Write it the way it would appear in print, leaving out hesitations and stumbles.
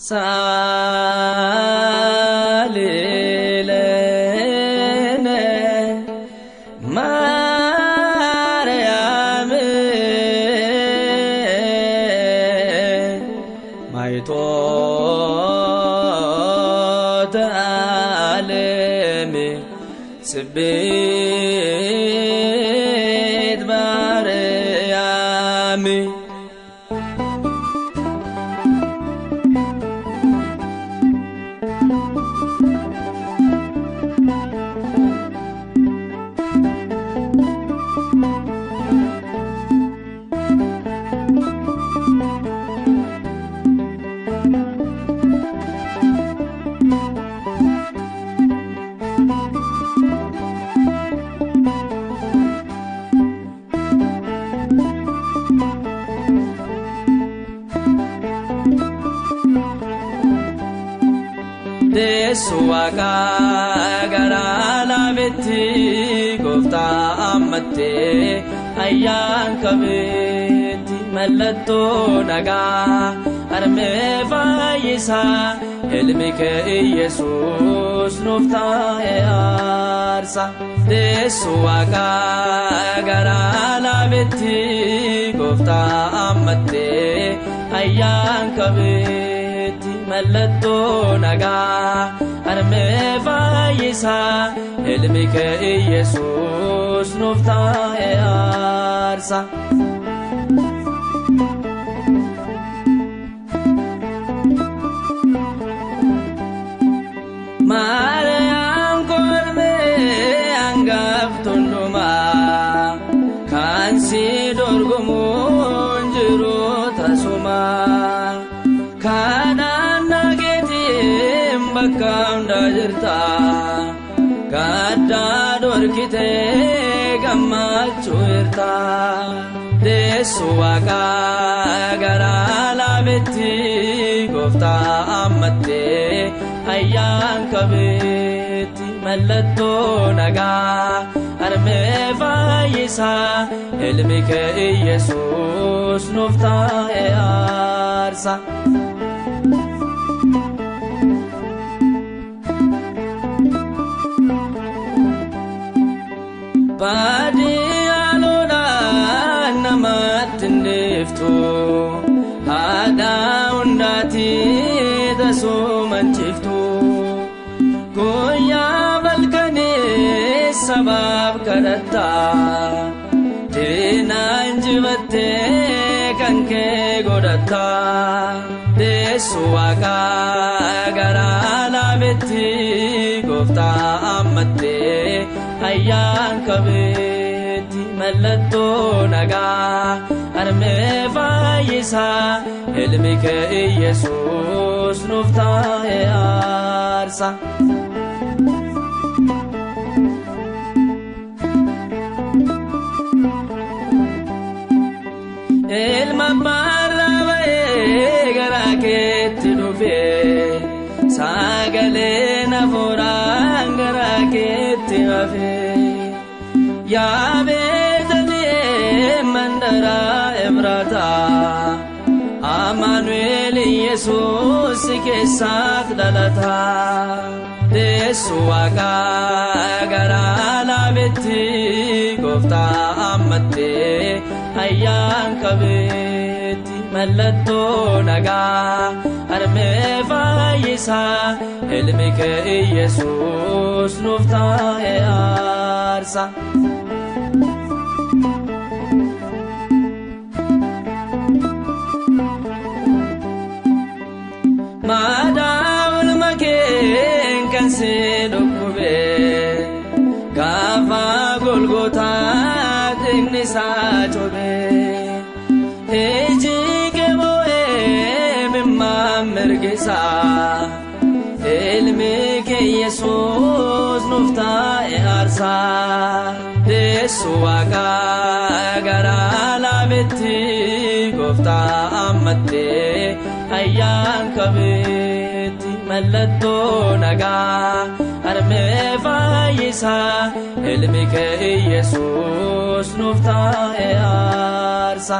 salilene Mariam maitot alemi sibit Mariam Desuaka garala beti gofta amate ayyan kabeti mallato naga arme faisa ilmike Jesus nufta arsa Desuaka garala beti gofta amate ayyan kabeti mallato naga arme faisa ilmike Jesus nufta arsa Mariam korme angaftunduma kansi dorgumun jiru tasuma Bakam dajirta kada dorkite gammachu irta Desuaka garala beti gofta amate ayyan kabeti mallato naga arme faisa ilmike Jesus nufta arsa Badi aluna namat niftu hada undati dasu manchiftu Goya balkani sabab karatta Dina injivate kanke godatta Desuaka garala beti gofta amate ayyan kabeti mallato naga arme faisa ilmike Jesus nufta arsa ilma barra garaketti dufe sagale nafuraan garaketti hafe Ya Bethlehem mandara Efrata Amanuel Jesus kesat dalata Desuaka garala beti gofta amate ayyan kabeti mallato naga arme faisa ilmike Jesus nufta arsa Madawul maken kan sedokube Gafa Golgota digni sachobe Ejike boe mimma mergisa ilmike Jesus nufta arsa Desuaka garala beti gofta amate ayyan kabeti mallato naga arme faisa ilmike Jesus nufta arsa